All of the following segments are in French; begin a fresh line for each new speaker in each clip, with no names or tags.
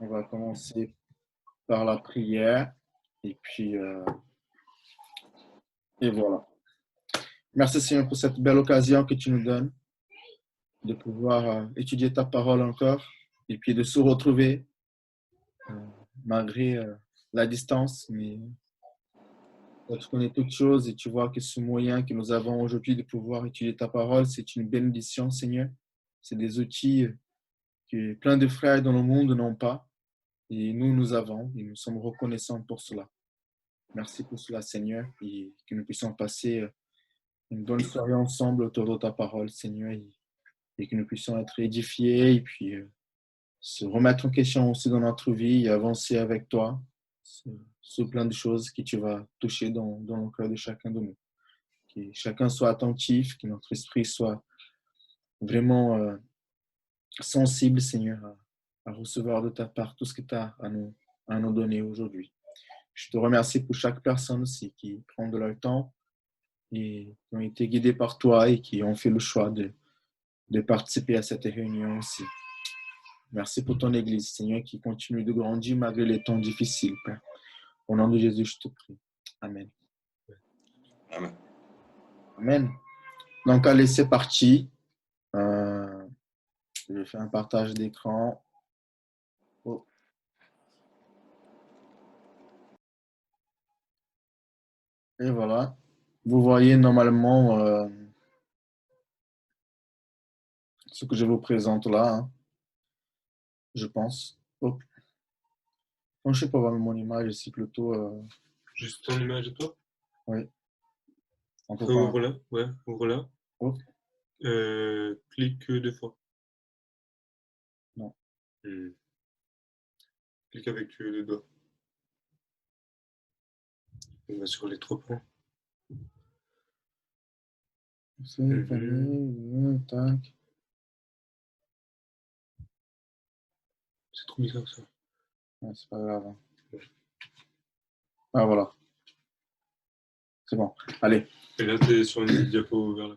On va commencer par la prière et puis et voilà. Merci Seigneur pour cette belle occasion que tu nous donnes de pouvoir étudier ta parole encore et puis de se retrouver euh, malgré la distance, mais tu connais toutes choses et tu vois que ce moyen que nous avons aujourd'hui de pouvoir étudier ta parole, c'est une bénédiction Seigneur. C'est des outils que plein de frères dans le monde n'ont pas et nous avons et nous sommes reconnaissants pour cela. Merci pour cela Seigneur et que nous puissions passer une bonne soirée ensemble autour de ta parole, Seigneur, et que nous puissions être édifiés et puis se remettre en question aussi dans notre vie et avancer avec toi sur plein de choses que tu vas toucher dans le cœur de chacun de nous. Que chacun soit attentif, que notre esprit soit vraiment sensible, Seigneur, à recevoir de ta part tout ce que tu as à nous donner aujourd'hui. Je te remercie pour chaque personne aussi qui prend de leur temps et qui ont été guidés par toi et qui ont fait le choix de participer à cette réunion aussi. Merci pour ton Église, Seigneur, qui continue de grandir malgré les temps difficiles, Père. Au nom de Jésus, je te prie. Amen.
Amen.
Amen. Donc, allez, c'est parti. Je vais faire un partage d'écran. Oh. Et voilà. Vous voyez normalement ce que je vous présente là, hein, je pense. Oh. Non, je ne sais pas voir mon image ici plutôt.
Juste ton image de toi.
Oui. On peut
Ouvre là, ouais, ouvre là.
Oh.
Clique 2 fois.
Non.
Clique avec les doigts. On va sur les 3 points.
Tac.
C'est trop bizarre ça.
Ouais, c'est pas grave. Ah voilà. C'est bon. Allez.
Et là, tu es sur une diapo vers là.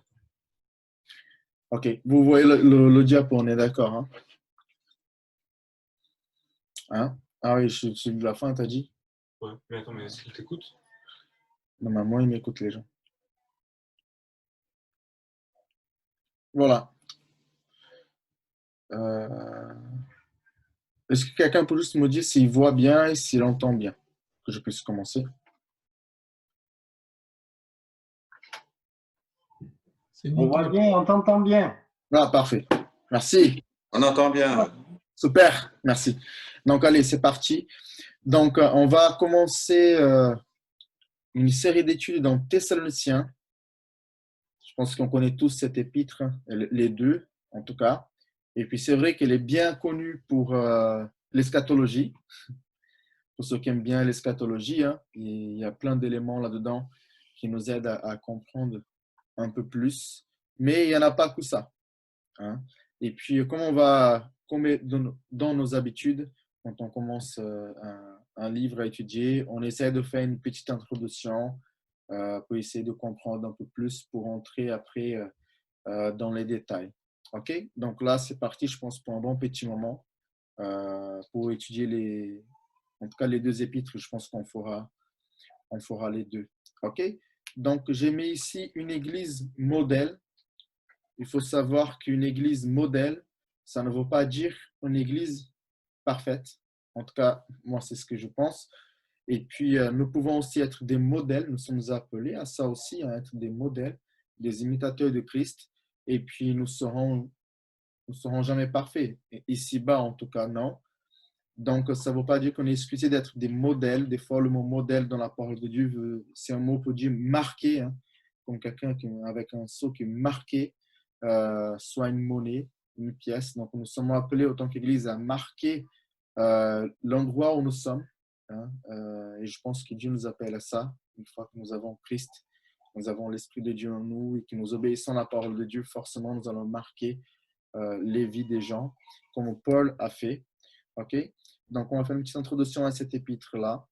Ok. Vous voyez le diapo, on est d'accord, hein? Hein? Ah oui, je suis de la fin, t'as dit?
Ouais, mais attends, mais est-ce qu'il t'écoute?
Normalement, ils m'écoutent, les gens. Voilà. Est-ce que quelqu'un peut juste me dire s'il voit bien et s'il entend bien? Que je puisse commencer.
On voit bien, on t'entend bien.
Ah, parfait. Merci.
On entend bien.
Super, merci. Donc, allez, c'est parti. Donc, on va commencer une série d'études dans Thessaloniciens. Je pense qu'on connaît tous cet épître, les deux, en tout cas. Et puis, c'est vrai qu'elle est bien connue pour l'eschatologie. Pour ceux qui aiment bien l'eschatologie, hein, il y a plein d'éléments là-dedans qui nous aident à comprendre un peu plus. Mais il n'y en a pas que ça. Hein. Et puis, comme on va, comme dans nos habitudes, quand on commence un livre à étudier, on essaie de faire une petite introduction pour essayer de comprendre un peu plus pour entrer après dans les détails. OK? Donc là, c'est parti, je pense, pour un bon petit moment pour étudier en tout cas les deux épîtres. Je pense qu'on fera les deux. OK? Donc, j'ai mis ici une église modèle. Il faut savoir qu'une église modèle, ça ne veut pas dire une église parfaite. En tout cas, moi, c'est ce que je pense. Et puis, nous pouvons aussi être des modèles. Nous sommes appelés à ça aussi, à être des modèles, des imitateurs de Christ. Et puis, nous serons jamais parfaits. Ici-bas, en tout cas, non. Donc, ça ne veut pas dire qu'on est excusé d'être des modèles. Des fois, le mot modèle dans la parole de Dieu, c'est un mot pour dire marqué, hein, comme quelqu'un avec un sceau qui est marqué, soit une monnaie, une pièce. Donc, nous sommes appelés, autant qu'Église, à marquer l'endroit où nous sommes. Hein, et je pense que Dieu nous appelle à ça. Une fois que nous avons Christ, nous avons l'Esprit de Dieu en nous et que nous obéissons à la parole de Dieu, forcément, nous allons marquer les vies des gens, comme Paul a fait. OK? Donc, on va faire une petite introduction à cet épître-là.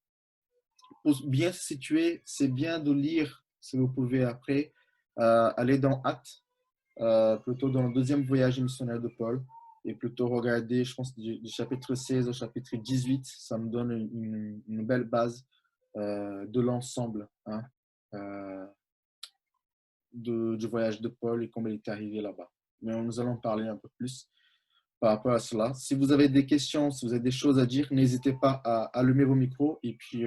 Pour bien se situer, c'est bien de lire, si vous pouvez après, aller dans Actes, plutôt dans le deuxième voyage missionnaire de Paul. et plutôt regarder, je pense, du chapitre 16 au chapitre 18. Ça me donne une belle base de l'ensemble, hein, euh, du voyage de Paul et comment il est arrivé là-bas. Mais nous allons parler un peu plus par rapport à cela. Si vous avez des questions, si vous avez des choses à dire, n'hésitez pas à allumer vos micros et puis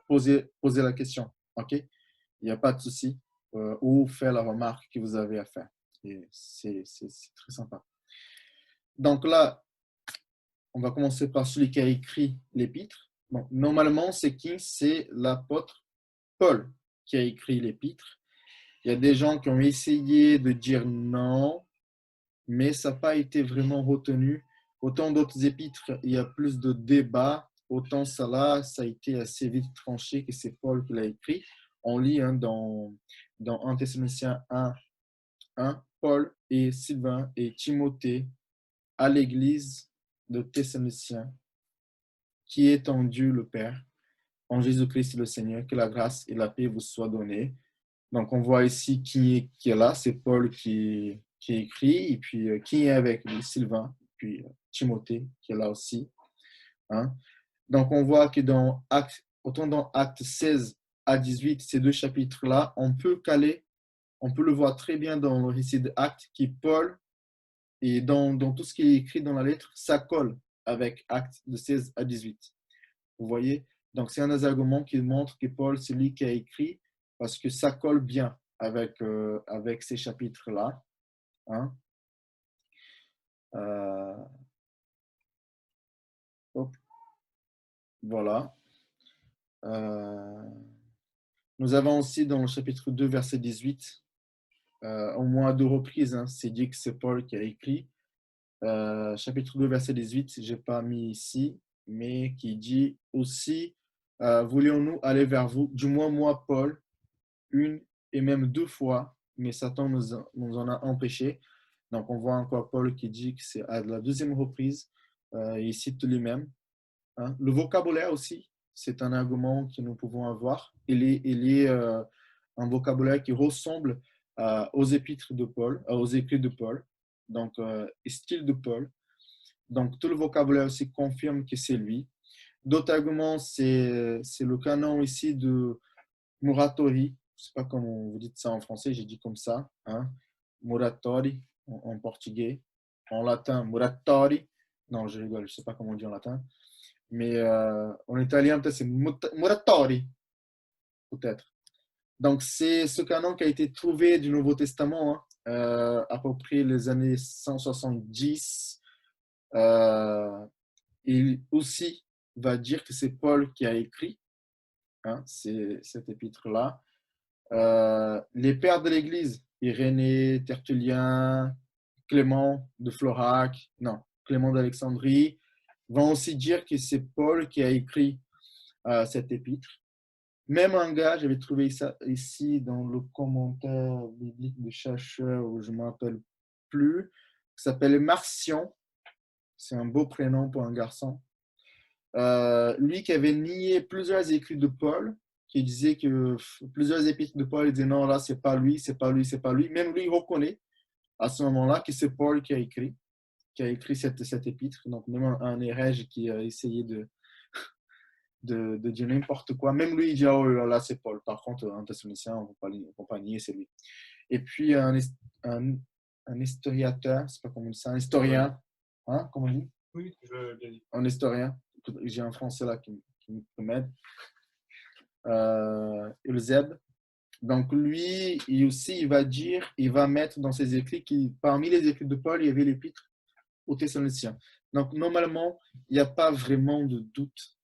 poser la question. OK? Il n'y a pas de souci. Ou faire la remarque que vous avez à faire. Et c'est très sympa. Donc là, on va commencer par celui qui a écrit l'épître. Bon, normalement, c'est qui? C'est l'apôtre Paul qui a écrit l'épître. Il y a des gens qui ont essayé de dire non, mais ça n'a pas été vraiment retenu. Autant d'autres épîtres, il y a plus de débats. Autant ça là, ça a été assez vite tranché que c'est Paul qui l'a écrit. On lit dans 1 Thessaloniciens 1, Paul et Sylvain et Timothée à l'église de Thessaloniciens, qui est en Dieu le Père, en Jésus-Christ le Seigneur, que la grâce et la paix vous soient données. Donc, on voit ici qui est là, c'est Paul qui écrit, et puis qui est avec lui, Sylvain, puis Timothée qui est là aussi. Hein. Donc, on voit que autant dans Actes 16 à 18, ces deux chapitres-là, on peut le voir très bien dans le récit d'Actes, qui Paul, et dans tout ce qui est écrit dans la lettre, ça colle avec Actes de 16 à 18. Vous voyez? Donc, c'est un des arguments qui montre que Paul, c'est lui qui a écrit, parce que ça colle bien avec ces chapitres-là. Hein? Voilà. Nous avons aussi dans le chapitre 2, verset 18, au moins à 2 reprises, hein, c'est dit que c'est Paul qui a écrit. Chapitre 2, verset 18, je n'ai pas mis ici, mais qui dit aussi, voulions-nous aller vers vous, du moins moi, Paul, une et même 2 fois, mais Satan nous en a empêché. Donc, on voit encore Paul qui dit que c'est à la 2e reprise, il cite lui-même. Hein. Le vocabulaire aussi, c'est un argument que nous pouvons avoir. Il est un vocabulaire qui ressemble aux épîtres de Paul, aux écrits de Paul, donc style de Paul. Donc, tout le vocabulaire aussi confirme que c'est lui. D'autres arguments, c'est le canon ici de Muratori. Je ne sais pas comment vous dites ça en français, j'ai dit comme ça. Hein? Muratori en portugais. En latin, Muratori. Non, je rigole, je ne sais pas comment on dit en latin. Mais en italien, peut-être c'est Muratori, peut-être. Donc, c'est ce canon qui a été trouvé du Nouveau Testament, hein, à peu près les années 170. Il aussi va dire que c'est Paul qui a écrit, hein, cet épître-là. Les pères de l'Église, Irénée, Tertullien, Clément de Florac, non, Clément d'Alexandrie, vont aussi dire que c'est Paul qui a écrit cet épître. Même un gars, j'avais trouvé ça ici dans le commentaire biblique de chercheur, où je ne me rappelle plus, qui s'appelle Marcion. C'est un beau prénom pour un garçon. Lui qui avait nié plusieurs écrits de Paul, qui disait que plusieurs épîtres de Paul, il disait non, là, c'est pas lui, c'est pas lui, c'est pas lui. Même lui, il reconnaît à ce moment-là que c'est Paul qui a écrit cette épître. Donc, même un hérège qui a essayé de dire n'importe quoi. Même lui, il dit, oh là, c'est Paul. Par contre, un Thessalonicien, on ne peut pas nier, c'est lui. Et puis, un historiateur, c'est pas comment on dit ça, un historien, hein, comment on dit?
Oui, je l'ai bien dit.
Un historien. J'ai un français là qui m'aide. Eusèbe. Donc, lui, il va dire, il va mettre dans ses écrits, parmi les écrits de Paul, il y avait l'épître aux Thessaloniciens. Donc, normalement, il n'y a pas vraiment de doute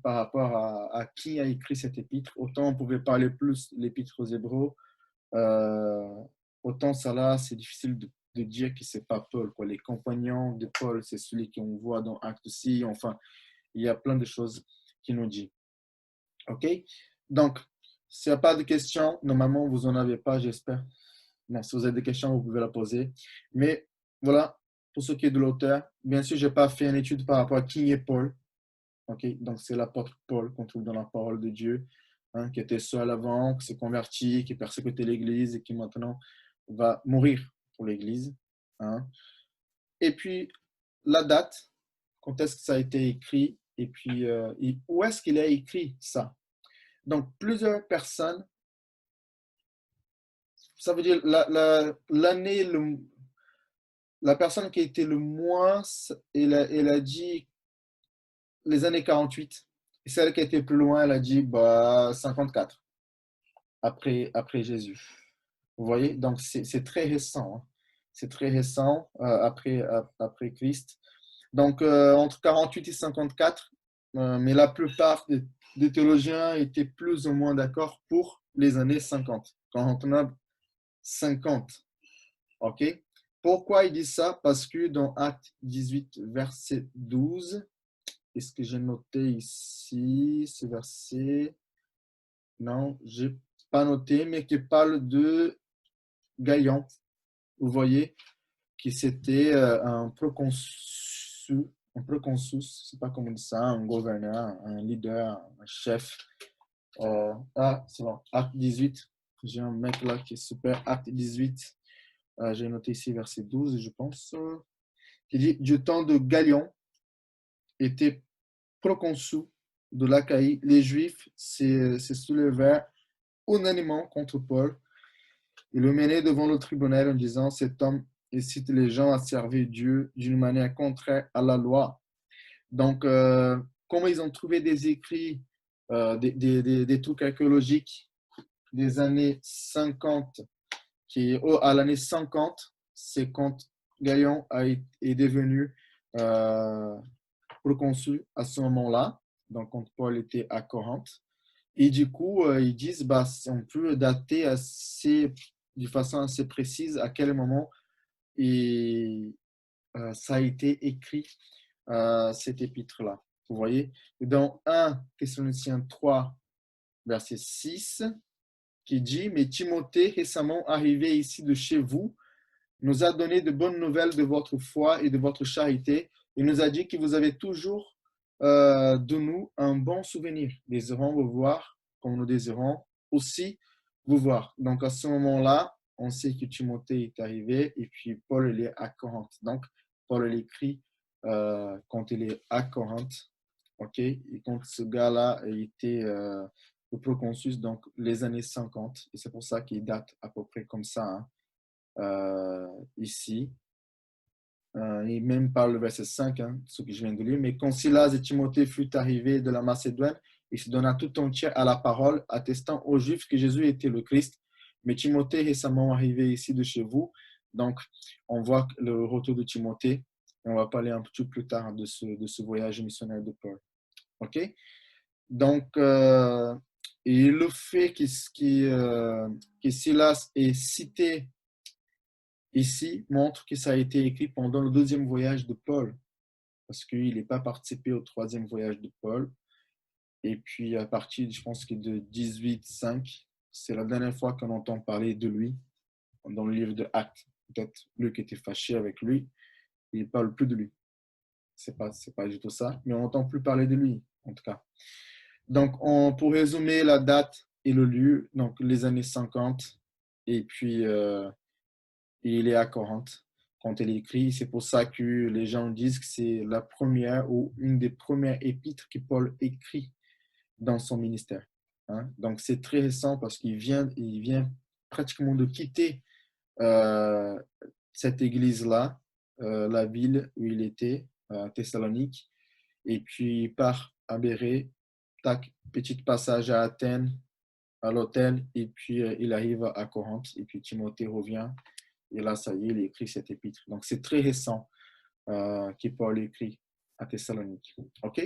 par rapport à qui a écrit cet épître. Autant on pouvait parler plus l'épître aux Hébreux, autant ça là, c'est difficile de dire que c'est pas Paul. Quoi. Les compagnons de Paul, c'est celui qu'on voit dans Acte 6. Enfin, il y a plein de choses qui nous dit. OK? Donc, s'il n'y a pas de questions, normalement, vous n'en avez pas, j'espère. Non, si vous avez des questions, vous pouvez la poser. Mais voilà, pour ce qui est de l'auteur, bien sûr, je n'ai pas fait une étude par rapport à qui est Paul. Okay? Donc, c'est l'apôtre Paul qu'on trouve dans la parole de Dieu, hein, qui était seul avant, qui s'est converti, qui persécutait l'Église et qui maintenant va mourir pour l'Église. Hein. et puis la date, quand est-ce que ça a été écrit, et puis où est-ce qu'il a écrit ça. Donc, plusieurs personnes, ça veut dire l'année, la personne qui a été le moins, elle a dit les années 48. Et celle qui a été plus loin, elle a dit 54 après Jésus. Vous voyez, donc c'est très récent. Hein. C'est très récent après Christ. Donc, entre 48 et 54, mais la plupart des théologiens étaient plus ou moins d'accord pour les années 50. Quand on a 50, ok? Pourquoi il dit ça? Parce que dans Acte 18, verset 12, est-ce que j'ai noté ici ce verset? Non, je n'ai pas noté, mais qui parle de Gaion. Vous voyez, qui c'était un proconsul, je ne sais pas comment on dit ça, un gouverneur, un leader, un chef. C'est bon, Acte 18. J'ai un mec là qui est super. Acte 18. J'ai noté ici verset 12, je pense, qui dit du temps de Galion était proconsul de l'Achaïe. Les Juifs se soulevèrent unanimement contre Paul. Ils le menaient devant le tribunal en disant cet homme incite les gens à servir Dieu d'une manière contraire à la loi. Donc, comment ils ont trouvé des écrits, des trucs archéologiques des années 50, à l'année 50, c'est quand Gaion est devenu proconsul à ce moment-là, donc quand Paul était à Corinthe. Et du coup, ils disent, on peut dater de façon assez précise à quel moment ça a été écrit, cet épître-là. Vous voyez, dans 1 Thessaloniciens 3, verset 6, qui dit, mais Timothée, récemment arrivé ici de chez vous, nous a donné de bonnes nouvelles de votre foi et de votre charité. Il nous a dit que vous avez toujours de nous un bon souvenir. Désirons vous voir comme nous désirons aussi vous voir. Donc à ce moment-là, on sait que Timothée est arrivé et puis Paul il est à Corinthe. Donc Paul l'écrit quand il est à Corinthe. Ok, et quand ce gars-là était le proconsul, donc les années 50, et c'est pour ça qu'il date à peu près comme ça. Hein. Ici, et même par le verset 5, hein, ce que je viens de lire, mais quand Silas et Timothée furent arrivés de la Macédoine, il se donna tout entier à la parole, attestant aux Juifs que Jésus était le Christ. Mais Timothée, récemment arrivé ici de chez vous, donc on voit le retour de Timothée, et on va parler un petit peu plus tard de ce voyage missionnaire de Paul. Ok? Donc, et le fait que Silas est cité ici montre que ça a été écrit pendant le deuxième voyage de Paul, parce qu'il n'est pas participé au troisième voyage de Paul. Et puis, à partir, je pense que de 18:5, c'est la dernière fois qu'on entend parler de lui dans le livre de Actes. Peut-être Luc était fâché avec lui, il ne parle plus de lui. C'est pas du tout ça, mais on n'entend plus parler de lui, en tout cas. Donc, pour résumer la date et le lieu, donc les années 50, et puis il est à Corinthe quand il écrit. C'est pour ça que les gens disent que c'est la première ou une des premières épîtres que Paul écrit dans son ministère. Hein? Donc, c'est très récent parce qu'il vient pratiquement de quitter cette église-là, la ville où il était, Thessalonique, et puis il part à Bérée, tac, petit passage à Athènes, à l'hôtel, et puis il arrive à Corinthe, et puis Timothée revient, et là, ça y est, il écrit cet épître. Donc, c'est très récent que Paul écrit à Thessalonique. OK?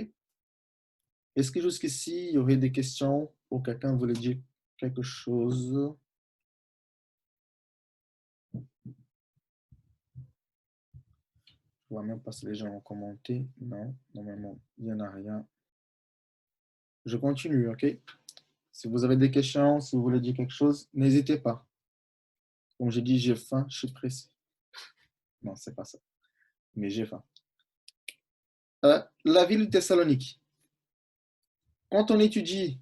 Est-ce que jusqu'ici, il y aurait des questions ou quelqu'un voulait dire quelque chose? Je ne vois même pas si les gens ont commenté. Non, normalement, il n'y en a rien. Je continue, OK? Si vous avez des questions, si vous voulez dire quelque chose, n'hésitez pas. Comme j'ai dit, j'ai faim, je suis pressé. Non, c'est pas ça. Mais j'ai faim. La ville de Thessalonique. Quand on étudie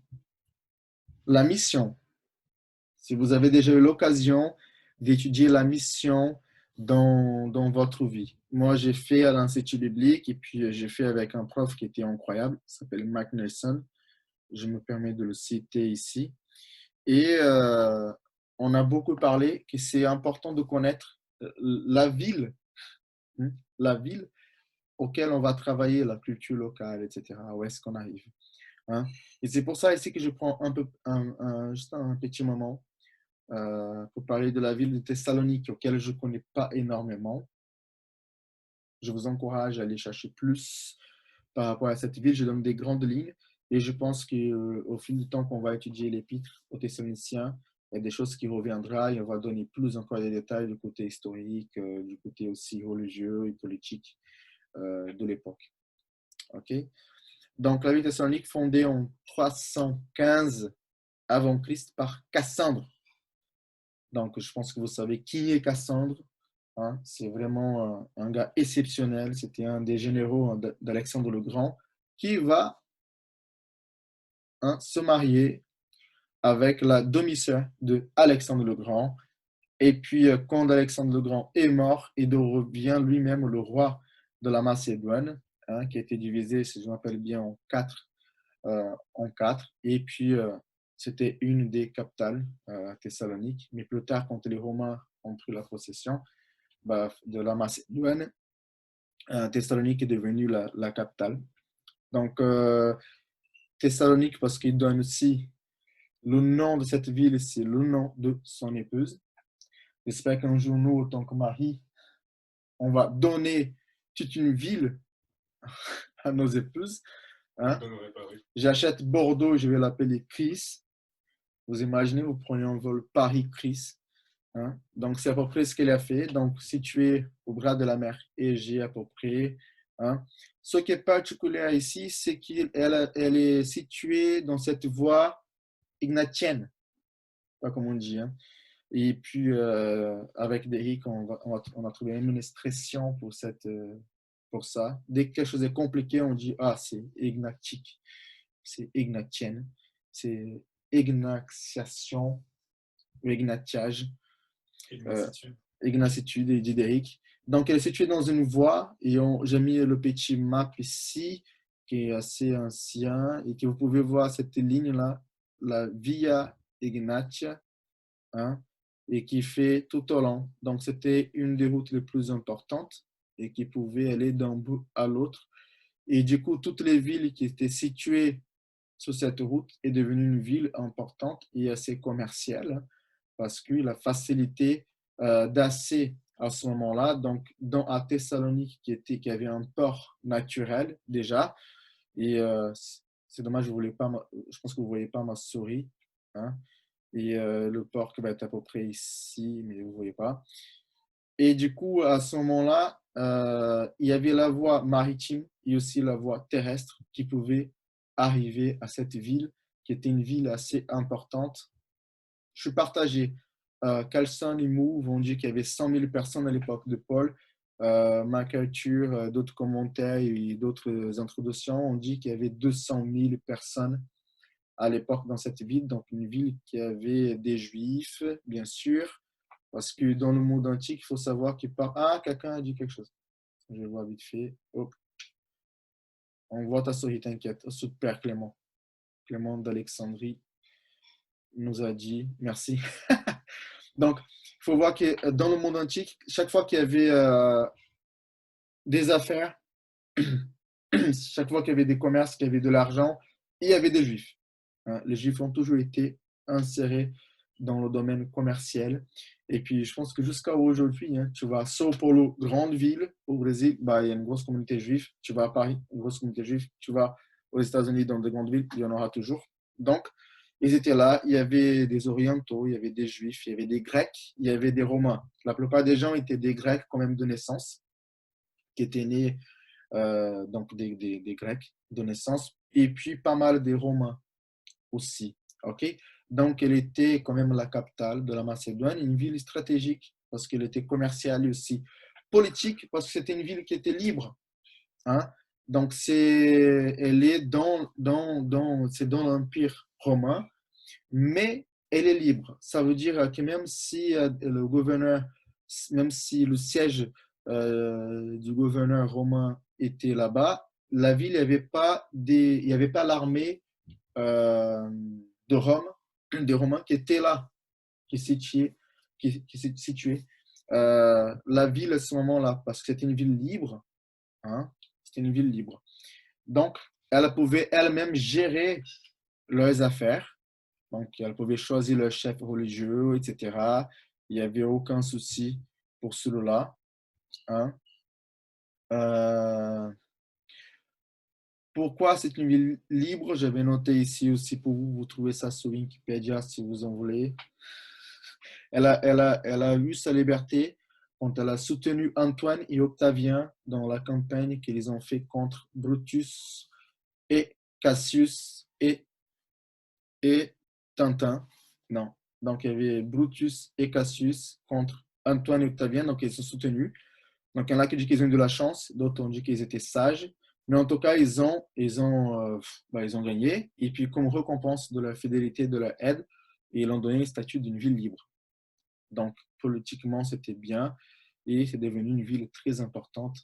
la mission, si vous avez déjà eu l'occasion d'étudier la mission dans votre vie, moi, j'ai fait à l'Institut biblique et puis j'ai fait avec un prof qui était incroyable, il s'appelle Mac Nelson. Je me permets de le citer ici. Et on a beaucoup parlé que c'est important de connaître la ville, hein, la ville auquel on va travailler, la culture locale, etc. Où est-ce qu'on arrive, hein? Et c'est pour ça ici que je prends un peu, juste un petit moment pour parler de la ville de Thessalonique, auquel je ne connais pas énormément. Je vous encourage à aller chercher plus par rapport à cette ville. Je donne des grandes lignes et je pense qu'au fil du temps qu'on va étudier l'épître aux Thessaloniciens, il y a des choses qui reviendront et on va donner plus encore des détails du côté historique, du côté aussi religieux et politique de l'époque. Ok. Donc, la ville de Thessalonique, fondée en 315 avant Christ par Cassandre. Donc, je pense que vous savez qui est Cassandre. Hein, c'est vraiment un gars exceptionnel. C'était un des généraux d'Alexandre le Grand qui va se marier avec la demi-sœur de Alexandre le Grand. Et puis, quand Alexandre le Grand est mort, il devient lui-même le roi de la Macédoine, hein, qui a été divisé, si je m'appelle bien, en quatre. Et puis, c'était une des capitales, Thessalonique. Mais plus tard, quand les Romains ont pris la possession de la Macédoine, Thessalonique est devenue la capitale. Donc, Thessalonique, parce qu'il donne aussi le nom de cette ville, c'est le nom de son épouse. J'espère qu'un jour, nous, autant que mari, on va donner toute une ville à nos épouses. Hein? J'achète Bordeaux, je vais l'appeler Chris. Vous imaginez, vous prenez un vol Paris-Chris. Hein? Donc, c'est à peu près ce qu'elle a fait. Donc, situé au bras de la mer Égée, à peu près. Hein? Ce qui est particulier ici, c'est qu'elle est située dans cette voie ignatienne, pas comme on dit. Hein? Et puis, avec Derrick, on a trouvé même une expression pour ça. Dès que quelque chose est compliqué, on dit « Ah, c'est ignatique, c'est ignatienne, c'est ignatiation ou ignatiage. » Ignacitude, dit Derrick. Donc, elle est située dans une voie et j'ai mis le petit map ici qui est assez ancien et que vous pouvez voir cette ligne-là, la Via Ignatia, hein, et qui fait tout au long. Donc, c'était une des routes les plus importantes et qui pouvait aller d'un bout à l'autre. Et du coup, toutes les villes qui étaient situées sur cette route est devenue une ville importante et assez commerciale parce que la facilité d'accès à ce moment-là, donc à Thessalonique qui avait un port naturel déjà, et c'est dommage, je pense que vous ne voyez pas ma souris, hein, et le port qui va être à peu près ici, mais vous ne voyez pas. Et du coup, à ce moment-là, il y avait la voie maritime et aussi la voie terrestre qui pouvait arriver à cette ville, qui était une ville assez importante. Je suis partagé. Carlson et Moore vont dire qu'il y avait 100 000 personnes à l'époque de Paul. MacArthur, d'autres commentaires et d'autres introductions ont dit qu'il y avait 200 000 personnes à l'époque dans cette ville. Donc, une ville qui avait des Juifs, bien sûr, parce que dans le monde antique, il faut savoir qu'il part. Ah, quelqu'un a dit quelque chose. Je vois vite fait. Hop. On voit ta souris, t'inquiète. Super Clément. Clément d'Alexandrie nous a dit merci. Donc, il faut voir que dans le monde antique, chaque fois qu'il y avait des affaires, chaque fois qu'il y avait des commerces, qu'il y avait de l'argent, il y avait des Juifs. Hein, les Juifs ont toujours été insérés dans le domaine commercial. Et puis, je pense que jusqu'à aujourd'hui, hein, tu vas à São Paulo, grande ville au Brésil, il y a une grosse communauté juive. Tu vas à Paris, une grosse communauté juive. Tu vas aux États-Unis, dans de grandes villes, il y en aura toujours. Donc, ils étaient là. Il y avait des Orientaux, il y avait des Juifs, il y avait des Grecs, il y avait des Romains. La plupart des gens étaient des Grecs quand même de naissance, qui étaient nés donc des Grecs de naissance, et puis pas mal des Romains aussi. Ok, donc elle était quand même la capitale de la Macédoine, une ville stratégique parce qu'elle était commerciale et aussi politique parce que c'était une ville qui était libre. Hein? Donc elle est c'est dans l'Empire romain, mais elle est libre. Ça veut dire que même si le gouverneur, même si le siège du gouverneur romain était là-bas, la ville, il n'y avait pas l'armée de Rome, des Romains qui était là, qui est située. Qui est située. La ville à ce moment-là, parce que c'était une ville libre, hein, c'était une ville libre. Donc, elle pouvait elle-même gérer leurs affaires. Donc, elle pouvait choisir leur chef religieux, etc. Il n'y avait aucun souci pour cela. Hein. Euh, pourquoi c'est une ville libre? J'avais noté ici aussi pour vous. Vous trouvez ça sur Wikipédia si vous en voulez. Elle a eu sa liberté quand elle a soutenu Antoine et Octavien dans la campagne qu'ils ont fait contre Brutus et Cassius et Tintin. Non. Donc, il y avait Brutus et Cassius contre Antoine et Octavien. Donc, ils sont soutenus. Donc, il y en a qui disent qu'ils ont eu de la chance, d'autres ont dit qu'ils étaient sages. Mais en tout cas, ils ont gagné. Et puis, comme récompense de leur fidélité, de leur aide, ils ont donné le statut d'une ville libre. Donc, politiquement, c'était bien. Et c'est devenu une ville très importante,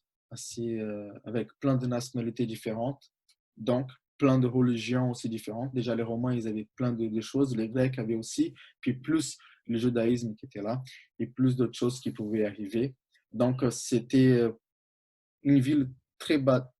avec plein de nationalités différentes. Donc, plein de religions aussi différentes. Déjà, les Romains, ils avaient plein de choses. Les Grecs avaient aussi. Puis plus le judaïsme qui était là. Et plus d'autres choses qui pouvaient arriver. Donc, c'était une ville très badalade,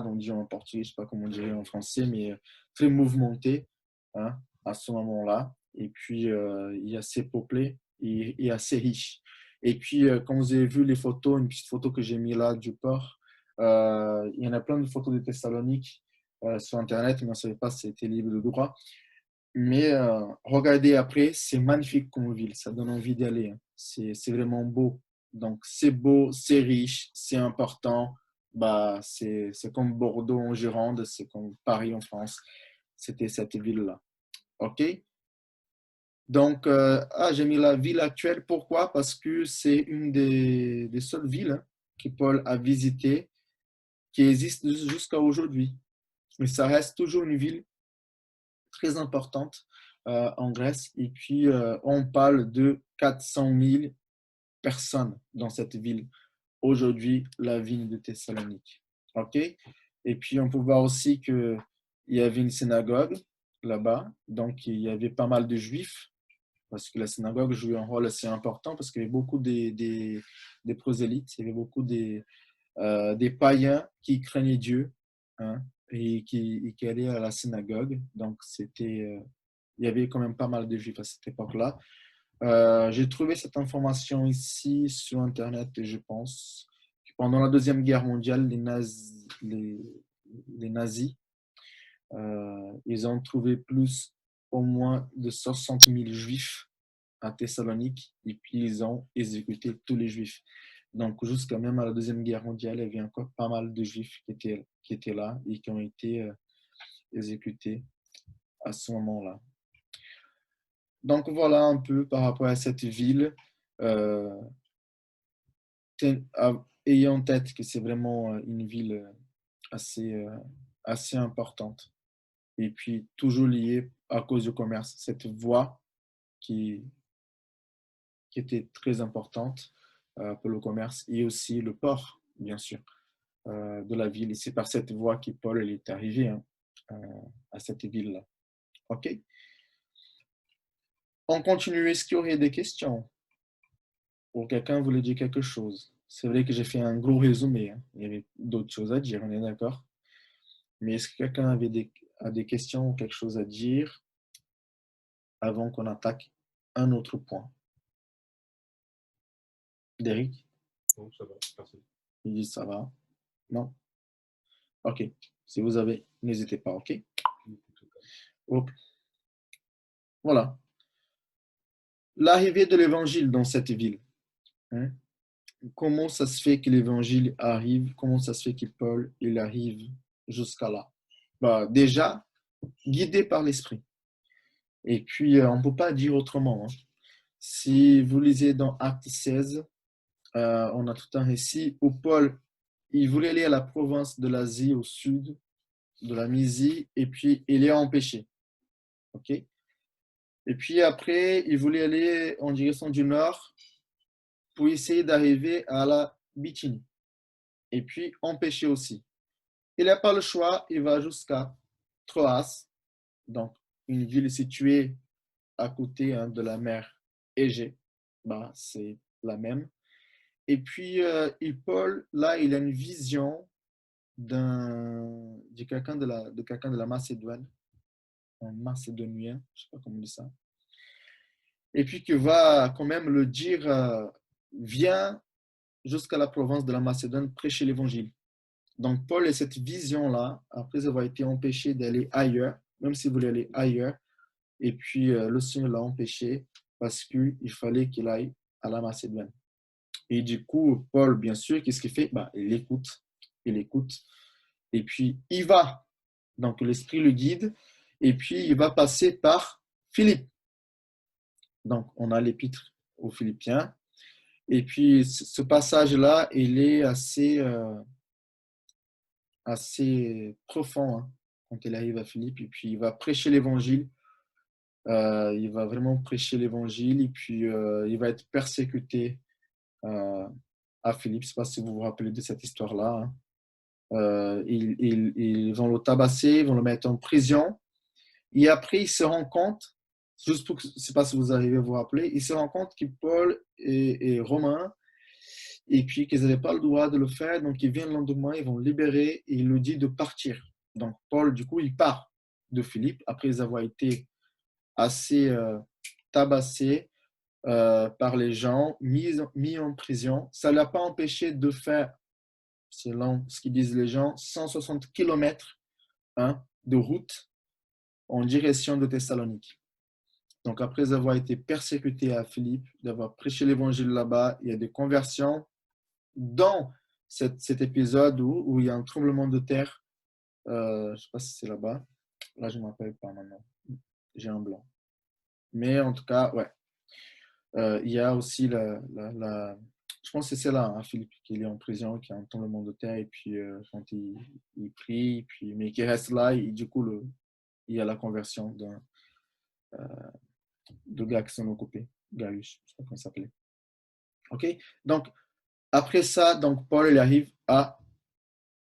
on dit en portugais, je ne sais pas comment on dirait en français, mais très mouvementée, hein, à ce moment-là. Et puis, il est assez peuplé et assez riche. Et puis, quand vous avez vu les photos, une petite photo que j'ai mis là du port, il y en a plein de photos de Thessalonique sur Internet, mais on ne savait pas si c'était libre de droit. Mais regardez après, c'est magnifique comme ville, ça donne envie d'y aller. Hein. C'est vraiment beau. Donc, c'est beau, c'est riche, c'est important. Bah, c'est comme Bordeaux en Gironde, c'est comme Paris en France. C'était cette ville-là. OK? Donc, j'ai mis la ville actuelle. Pourquoi? Parce que c'est une des seules villes hein, que Paul a visitées qui existe jusqu'à aujourd'hui. Mais ça reste toujours une ville très importante en Grèce. Et puis, on parle de 400 000 personnes dans cette ville. Aujourd'hui, la ville de Thessalonique. OK? Et puis, on peut voir aussi qu'il y avait une synagogue là-bas. Donc, il y avait pas mal de juifs parce que la synagogue jouait un rôle assez important parce qu'il y avait beaucoup des prosélytes, il y avait beaucoup des païens qui craignaient Dieu hein, et qui allaient à la synagogue. Donc, il y avait quand même pas mal de juifs à cette époque-là. J'ai trouvé cette information ici sur Internet, je pense. Pendant la Deuxième Guerre mondiale, les nazis ils ont trouvé au moins de 60 000 juifs à Thessalonique et puis ils ont exécuté tous les juifs. Donc, jusqu'à même à la Deuxième Guerre mondiale, il y avait encore pas mal de juifs qui étaient là et qui ont été exécutés à ce moment-là. Donc, voilà un peu par rapport à cette ville. Euh, ayant en tête que c'est vraiment une ville assez importante et puis toujours liée à cause du commerce. Cette voie qui était très importante pour le commerce et aussi le port, bien sûr, de la ville. Et c'est par cette voie que Paul est arrivé hein, à cette ville-là. OK? On continue. Est-ce qu'il y aurait des questions? Ou quelqu'un voulait dire quelque chose? C'est vrai que j'ai fait un gros résumé. Hein. Il y avait d'autres choses à dire, on est d'accord? Mais est-ce que quelqu'un a des questions ou quelque chose à dire avant qu'on attaque un autre point? Derek?
Non, ça va, merci.
Il dit ça va? Non? OK. Si vous avez, n'hésitez pas, OK? Hop. Voilà. L'arrivée de l'évangile dans cette ville. Hein? Comment ça se fait que l'évangile arrive? Comment ça se fait que Paul il arrive jusqu'à là? Bah, déjà, guidé par l'Esprit. Et puis, on ne peut pas dire autrement. Hein. Si vous lisez dans Acte 16, on a tout un récit où Paul, il voulait aller à la province de l'Asie au sud, de la Mysie, et puis il est empêché. OK? Et puis après, il voulait aller en direction du nord, pour essayer d'arriver à la Bithynie. Et puis empêcher aussi. Il n'a pas le choix, il va jusqu'à Troas, donc une ville située à côté de la mer Égée. Bah, c'est la même. Et puis, Paul, là, il a une vision de quelqu'un de la Macédoine, un Macédonien, je ne sais pas comment on dit ça. Et puis, qui va quand même le dire, viens jusqu'à la province de la Macédoine prêcher l'évangile. Donc, Paul a cette vision-là, après avoir été empêché d'aller ailleurs, même s'il voulait aller ailleurs, et puis le Seigneur l'a empêché parce qu'il fallait qu'il aille à la Macédoine. Et du coup, Paul, bien sûr, qu'est-ce qu'il fait? Bah, il écoute, et puis il va. Donc, l'Esprit le guide, et puis il va passer par Philippe. Donc, on a l'épître aux Philippiens, et puis ce passage-là, il est assez profond hein, quand il arrive à Philippe, et puis il va prêcher l'évangile. Il va vraiment prêcher l'évangile, et puis il va être persécuté à Philippe. Je ne sais pas si vous vous rappelez de cette histoire-là. Hein. Ils vont le tabasser, ils vont le mettre en prison. Et après, il se rend compte, juste pour que, je ne sais pas si vous arrivez à vous rappeler, il se rend compte que Paul est romain et puis qu'ils n'avaient pas le droit de le faire. Donc, ils viennent le lendemain, ils vont le libérer et il lui dit de partir. Donc, Paul, du coup, il part de Philippe après avoir été assez tabassé par les gens, mis en prison. Ça ne l'a pas empêché de faire, selon ce qu'ils disent les gens, 160 km de route en direction de Thessalonique. Donc, après avoir été persécuté à Philippe, d'avoir prêché l'évangile là-bas, il y a des conversions dans cet épisode où il y a un tremblement de terre. Je ne sais pas si c'est là-bas. Là, je ne me rappelle pas maintenant. J'ai un blanc. Mais en tout cas, ouais. Il y a aussi je pense que c'est là, hein, Philippe, qui est en prison, qui a un tremblement de terre, et puis quand il prie, puis, mais qui reste là, et du coup, il y a la conversion de gars qui sont occupés, Gaius, je sais pas comment il s'appelait. Ok, donc après ça, donc Paul il arrive à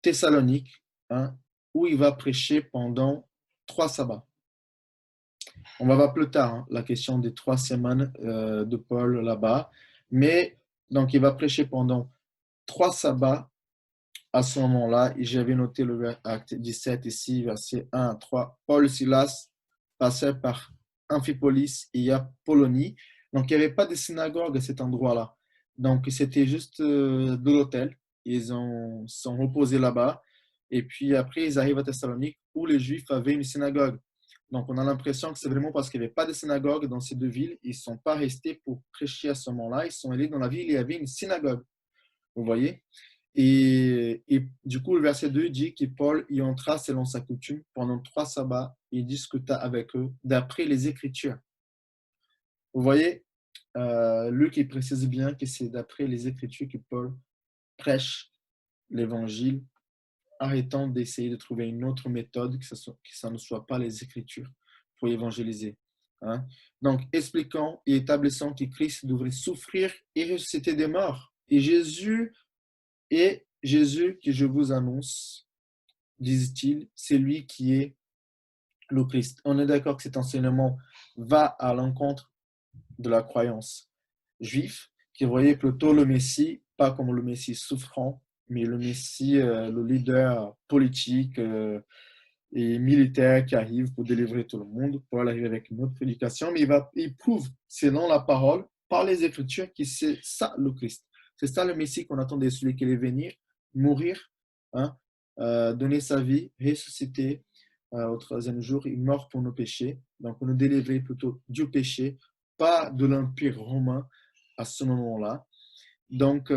Thessalonique, hein, où il va prêcher pendant 3 sabbats. On va voir plus tard hein, la question des 3 semaines de Paul là-bas, mais donc il va prêcher pendant 3 sabbats à ce moment-là. Et j'avais noté le acte 17 ici, verset 1 à 3. Paul et Silas passaient par Amphipolis et Apollonie. Donc, il n'y avait pas de synagogue à cet endroit-là. Donc, c'était juste de l'hôtel. Ils sont reposés là-bas. Et puis après, ils arrivent à Thessalonique où les Juifs avaient une synagogue. Donc, on a l'impression que c'est vraiment parce qu'il n'y avait pas de synagogue dans ces deux villes. Ils ne sont pas restés pour prêcher à ce moment-là. Ils sont allés dans la ville et il y avait une synagogue. Vous voyez? Et du coup, le verset 2 dit que Paul y entra selon sa coutume pendant 3 sabbats et discuta avec eux d'après les Écritures. Vous voyez, Luc il précise bien que c'est d'après les Écritures que Paul prêche l'Évangile, arrêtant d'essayer de trouver une autre méthode, que ça ne soit pas les Écritures pour évangéliser. Hein? Donc, expliquant et établissant que Christ devrait souffrir et ressusciter des morts. Et Jésus que je vous annonce, disent-ils, c'est lui qui est le Christ. On est d'accord que cet enseignement va à l'encontre de la croyance juive, qui voyait plutôt le Messie, pas comme le Messie souffrant, mais le Messie, le leader politique et militaire qui arrive pour délivrer tout le monde. Paul arrive avec une autre prédication, mais il prouve, selon la parole, par les Écritures, que c'est ça le Christ. C'est ça le Messie qu'on attendait, celui qui allait venir, mourir, hein, donner sa vie, ressusciter au 3e jour, il meurt pour nos péchés. Donc, on nous délivrait plutôt du péché, pas de l'Empire romain à ce moment-là. Donc,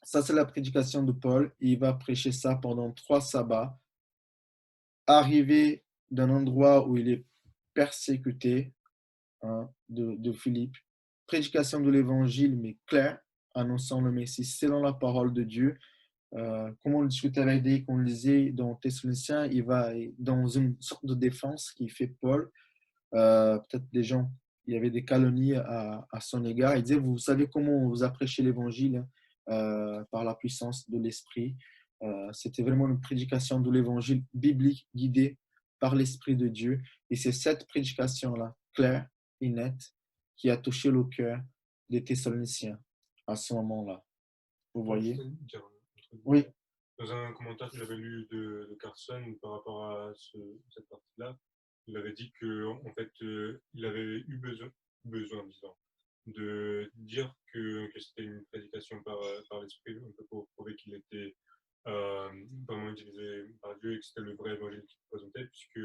ça, c'est la prédication de Paul. Il va prêcher ça pendant 3 sabbats. Arrivé d'un endroit où il est persécuté, hein, de Philippe. Prédication de l'évangile, mais claire, annonçant le Messie selon la parole de Dieu. Comme on discutait avec Dick, on lisait dans Thessaloniciens, il va dans une sorte de défense qui fait Paul. Peut-être des gens il y avait des calomnies à son égard. Il disait, vous savez comment on vous a prêché l'évangile par la puissance de l'esprit. C'était vraiment une prédication de l'évangile biblique guidée par l'esprit de Dieu. Et c'est cette prédication-là, claire et nette, qui a touché le cœur des Thessaloniciens à ce moment-là. Vous voyez? Oui.
Dans un commentaire que j'avais lu de Carson par rapport à cette partie-là, il avait dit que en fait, il avait eu besoin disons, de dire que c'était une prédication par l'esprit, un peu pour prouver qu'il était vraiment utilisé par Dieu et que c'était le vrai évangile qu'il présentait, puisque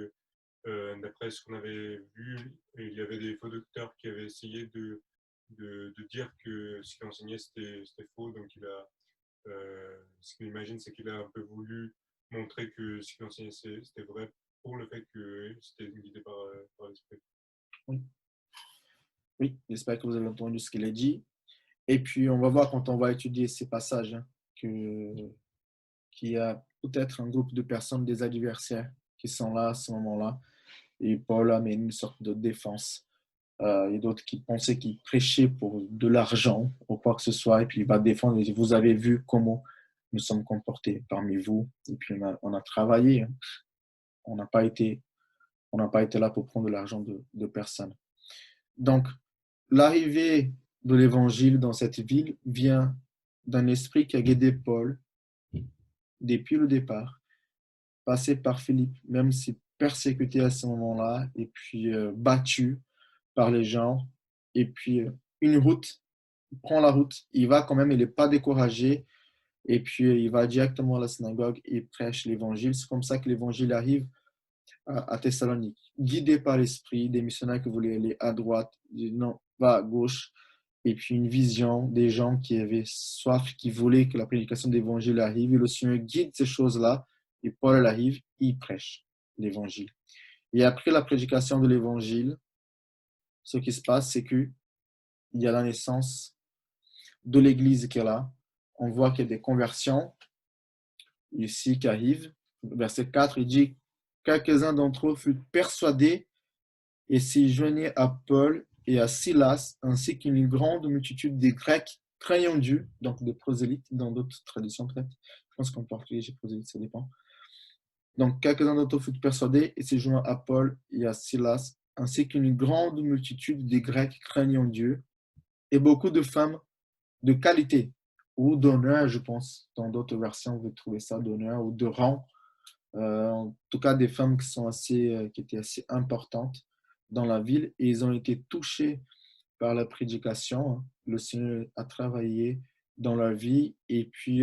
d'après ce qu'on avait vu, il y avait des faux docteurs qui avaient essayé de dire que ce qu'il enseignait c'était faux, donc ce qu'il imagine, c'est qu'il a un peu voulu montrer que ce qu'il enseignait c'était vrai pour le fait que c'était guidé par l'esprit.
Oui. Oui, j'espère que vous avez entendu ce qu'il a dit. Et puis, on va voir quand on va étudier ces passages qu'il y a peut-être un groupe de personnes, des adversaires, qui sont là à ce moment-là. Et Paul amène une sorte de défense. Et d'autres qui pensaient qu'il prêchait pour de l'argent ou quoi que ce soit. Et puis, il va défendre. Il dit, vous avez vu comment nous sommes comportés parmi vous. Et puis, on a travaillé. On n'a pas été là pour prendre de l'argent de personne. Donc, l'arrivée de l'évangile dans cette ville vient d'un esprit qui a guidé Paul depuis le départ, passé par Philippe, même si persécuté à ce moment-là, et puis battu par les gens, et puis une route, il prend la route, il va quand même, il n'est pas découragé, et puis il va directement à la synagogue et prêche l'évangile. C'est comme ça que l'évangile arrive à Thessalonique, guidé par l'esprit, des missionnaires qui voulaient aller à droite, non, va à gauche, et puis une vision des gens qui avaient soif, qui voulaient que la prédication de l'évangile arrive, et le Seigneur guide ces choses-là, et Paul arrive, il prêche l'évangile. Et après la prédication de l'évangile, ce qui se passe, c'est qu'il y a la naissance de l'église qui est là. On voit qu'il y a des conversions ici qui arrivent. Verset 4, il dit, quelques-uns d'entre eux furent persuadés et s'y joignaient à Paul et à Silas, ainsi qu'une grande multitude des Grecs craignant Dieu, donc des prosélytes dans d'autres traditions peut-être. Je pense qu'en portugais, j'ai prosélyte, ça dépend. Donc, quelques-uns d'entre eux furent persuadés et s'y joignant à Paul et à Silas, ainsi qu'une grande multitude des Grecs craignant Dieu, et beaucoup de femmes de qualité, ou d'honneur, je pense. Dans d'autres versions, vous trouvez ça d'honneur ou de rang. En tout cas, des femmes qui étaient assez importantes dans la ville, et ils ont été touchés par la prédication. Le Seigneur a travaillé dans leur vie, et puis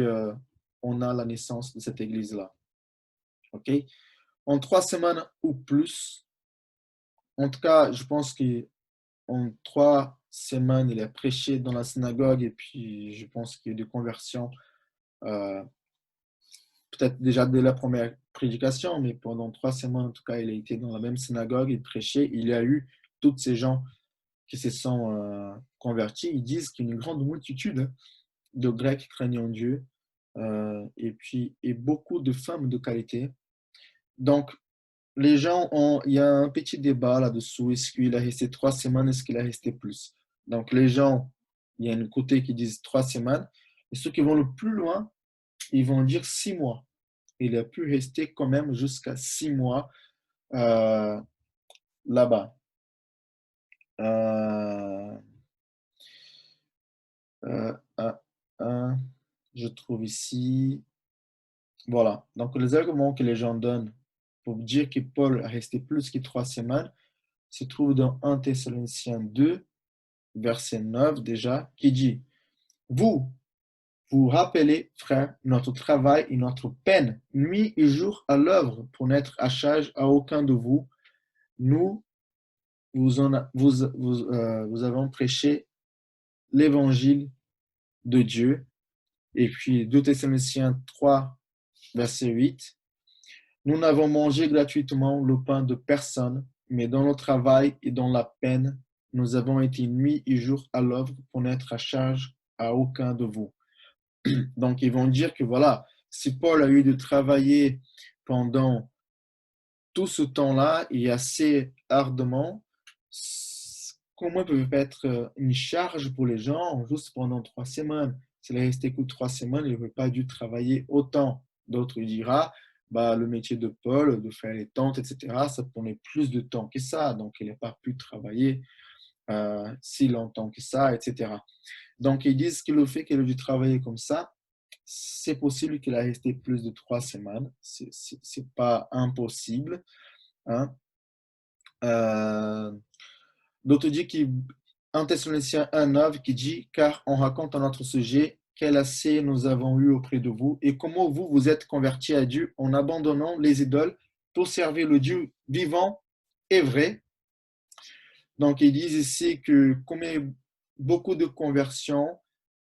on a la naissance de cette église-là. OK? En 3 semaines ou plus, en tout cas, je pense qu'en 3 semaines, il a prêché dans la synagogue, et puis je pense qu'il y a eu des conversions, peut-être déjà dès la première prédication, mais pendant 3 semaines, en tout cas, il a été dans la même synagogue, il prêchait. Il y a eu tous ces gens qui se sont convertis. Ils disent qu'il y a une grande multitude de Grecs craignant Dieu, et beaucoup de femmes de qualité. Donc, les gens il y a un petit débat là-dessous. Est-ce qu'il a resté 3 semaines? Est-ce qu'il a resté plus? Donc, les gens, il y a un côté qui disent 3 semaines. Et ceux qui vont le plus loin, ils vont dire 6 mois. Il a pu rester quand même jusqu'à 6 mois là-bas. Je trouve ici. Voilà. Donc, les arguments que les gens donnent pour dire que Paul a resté plus que 3 semaines se trouvent dans 1 Thessaloniciens 2, verset 9 déjà, qui dit, vous rappelez, frères, notre travail et notre peine, nuit et jour à l'œuvre pour n'être à charge à aucun de vous. Nous vous avons prêché l'évangile de Dieu. Et puis 2 Thessaloniciens 3, verset 8. Nous n'avons mangé gratuitement le pain de personne, mais dans le travail et dans la peine, nous avons été nuit et jour à l'œuvre pour n'être à charge à aucun de vous. Donc, ils vont dire que voilà, si Paul a eu de travailler pendant tout ce temps-là et assez ardemment, comment il ne peut pas être une charge pour les gens juste pendant 3 semaines? S'il est resté que 3 semaines, il ne peut pas dû travailler autant. D'autres diront, bah, le métier de Paul, de faire les tentes, etc., ça prenait plus de temps que ça, donc il n'a pas pu travailler si longtemps que ça, etc. Donc ils disent que le fait qu'il ait dû travailler comme ça, c'est possible qu'il a resté plus de 3 semaines. C'est pas impossible. Hein. Euh, D'autres disent qu'un Thessaloniciens 1,9 qui dit car on raconte à notre sujet quel assez nous avons eu auprès de vous et comment vous vous êtes convertis à Dieu en abandonnant les idoles pour servir le Dieu vivant et vrai. Donc ils disent ici que comme il y a beaucoup de conversions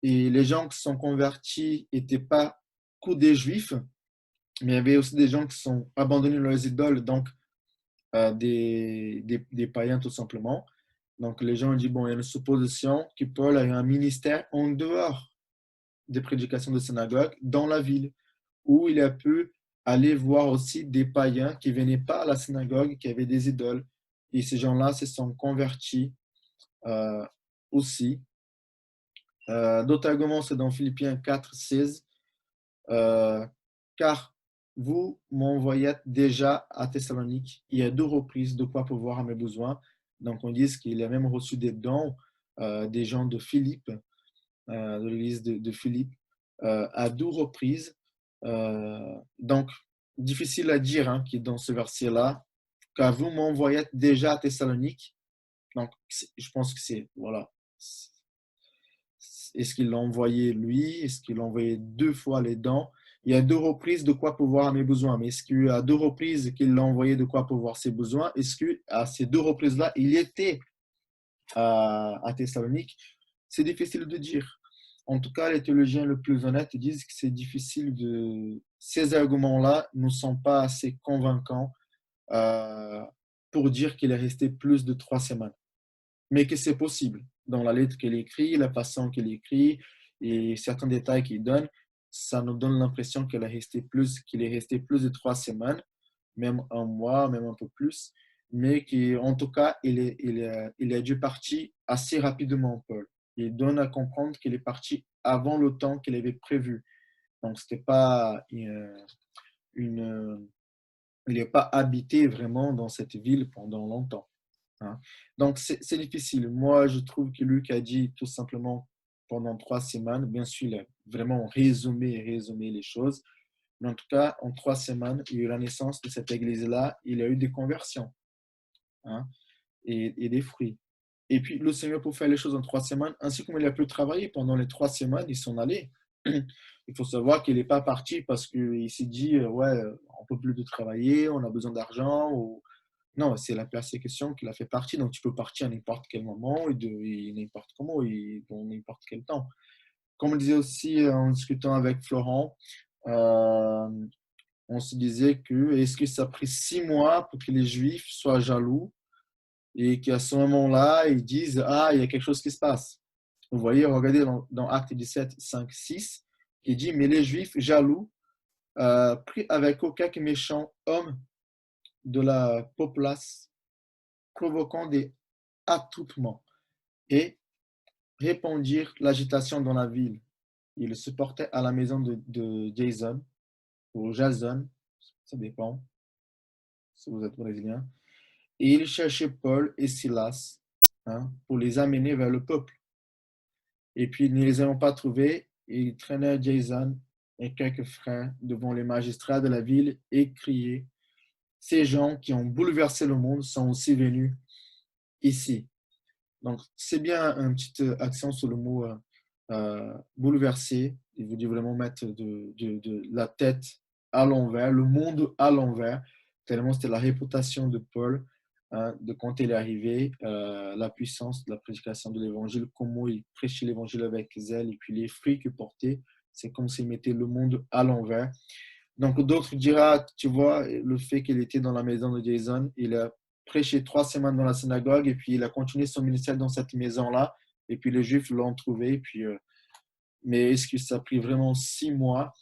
et les gens qui sont convertis n'étaient pas que des juifs, mais il y avait aussi des gens qui sont abandonnés leurs idoles, donc des païens tout simplement. Donc les gens ont dit, bon, il y a une supposition que Paul a eu un ministère en dehors des prédications de synagogue dans la ville, où il a pu aller voir aussi des païens qui ne venaient pas à la synagogue, qui avaient des idoles. Et ces gens-là se sont convertis euh, aussi. D'autres arguments, c'est dans Philippiens 4, 16. Car vous m'envoyez déjà à Thessalonique. Il y a 2 reprises de quoi pourvoir à mes besoins. Donc, on dit qu'il a même reçu des dons des gens de Philippe, de l'église de Philippe, à 2 reprises. Donc, difficile à dire hein, qui est dans ce verset-là, car vous m'envoyez déjà à Thessalonique. Donc, je pense que c'est, voilà. Est-ce qu'il l'a envoyé lui? Est-ce qu'il l'a envoyé 2 fois les dons? Il y a 2 reprises de quoi pourvoir à mes besoins. Mais est-ce qu'à 2 reprises qu'il l'a envoyé de quoi pourvoir ses besoins? Est-ce qu'à ces 2 reprises-là, il était à Thessalonique? C'est difficile de dire. En tout cas, les théologiens les plus honnêtes disent que c'est difficile de... Ces arguments-là ne sont pas assez convaincants euh, pour dire qu'il est resté plus de 3 semaines. Mais que c'est possible. Dans la lettre qu'il écrit, la façon qu'il écrit et certains détails qu'il donne, ça nous donne l'impression qu'il est resté plus de 3 semaines, même un mois, même un peu plus, mais qu'en tout cas, il a dû partir assez rapidement, Paul. Il donne à comprendre qu'il est parti avant le temps qu'il avait prévu. Donc, c'était pas une il n'est pas habité vraiment dans cette ville pendant longtemps. Hein. Donc, c'est difficile. Moi, je trouve que Luc a dit tout simplement pendant 3 semaines. Bien sûr, il a vraiment résumé les choses. Mais en tout cas, en 3 semaines, il y a eu la naissance de cette église-là. Il y a eu des conversions hein, et des fruits. Et puis, le Seigneur, pour faire les choses en 3 semaines, ainsi comme il a pu travailler pendant les 3 semaines, ils sont allés. Il faut savoir qu'il n'est pas parti parce qu'il s'est dit, ouais, on ne peut plus de travailler, on a besoin d'argent, ou non, c'est la persécution qui l'a fait partir. Donc, tu peux partir à n'importe quel moment et n'importe comment et dans n'importe quel temps. Comme on disait aussi en discutant avec Florent, euh, on se disait que est-ce que ça a pris 6 mois pour que les Juifs soient jaloux et qu'à ce moment-là, ils disent ah, il y a quelque chose qui se passe. Vous voyez, regardez dans Actes 17, 5, 6, qui dit mais les Juifs jaloux, pris avec aucun méchant homme de la populace, provoquant des attroupements et répandirent l'agitation dans la ville. Ils se portaient à la maison de Jason ou Jason, ça dépend si vous êtes brésilien, et ils cherchaient Paul et Silas hein, pour les amener vers le peuple. Et puis, ne les ayant pas trouvés, ils traînèrent Jason et quelques frères devant les magistrats de la ville et criaient ces gens qui ont bouleversé le monde sont aussi venus ici. Donc, c'est bien un petit accent sur le mot bouleverser. Il veut dire vraiment mettre de la tête à l'envers, le monde à l'envers, tellement c'était la réputation de Paul, hein, de quand il est arrivé, la puissance de la prédication de l'évangile, comment il prêchait l'évangile avec zèle, et puis les fruits qu'il portait, c'est comme s'il mettait le monde à l'envers. Donc, d'autres dira, tu vois, le fait qu'il était dans la maison de Jason, il a prêché 3 semaines dans la synagogue et puis il a continué son ministère dans cette maison-là. Et puis les Juifs l'ont trouvé. Et puis, mais est-ce que ça a pris vraiment 6 mois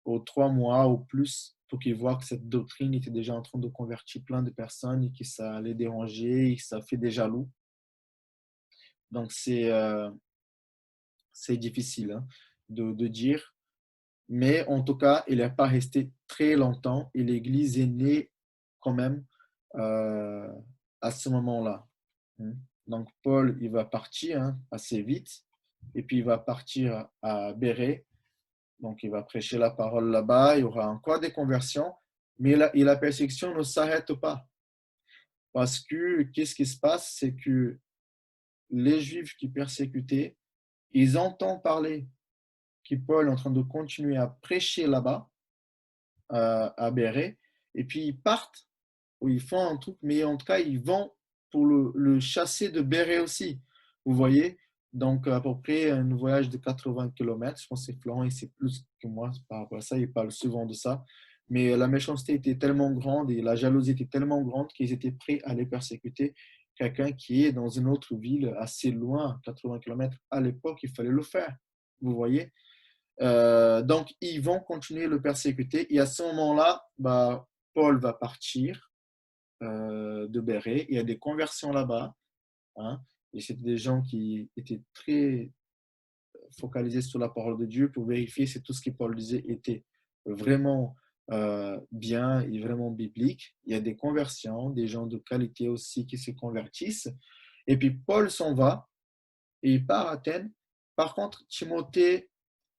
ou 3 mois ou plus pour qu'ils voient que cette doctrine était déjà en train de convertir plein de personnes et que ça allait déranger et que ça fait des jaloux? Donc, c'est difficile hein, de dire. Mais en tout cas, il n'est pas resté très longtemps et l'Église est née quand même euh, à ce moment-là. Hein. Donc, Paul, il va partir hein, assez vite et puis il va partir à Bérée. Donc, il va prêcher la parole là-bas. Il y aura encore des conversions, mais la persécution ne s'arrête pas. Parce que qu'est-ce qui se passe? C'est que les Juifs qui persécutaient, ils entendent parler que Paul est en train de continuer à prêcher là-bas, à Bérée, et puis ils partent, ou ils font un truc, mais en tout cas, ils vont pour le chasser de Bérée aussi. Vous voyez? Donc, à peu près un voyage de 80 km. Je pense que Florent, il sait plus que moi par rapport à ça. Il parle souvent de ça. Mais la méchanceté était tellement grande et la jalousie était tellement grande qu'ils étaient prêts à les persécuter. Quelqu'un qui est dans une autre ville assez loin, 80 km, à l'époque, il fallait le faire. Vous voyez? Donc, ils vont continuer à le persécuter. Et à ce moment-là, bah, Paul va partir de Bérée. Il y a des conversions là-bas. Hein, et c'était des gens qui étaient très focalisés sur la parole de Dieu pour vérifier si tout ce que Paul disait était vraiment bien et vraiment biblique. Il y a des conversions, des gens de qualité aussi qui se convertissent. Et puis Paul s'en va et il part à Athènes. Par contre, Timothée,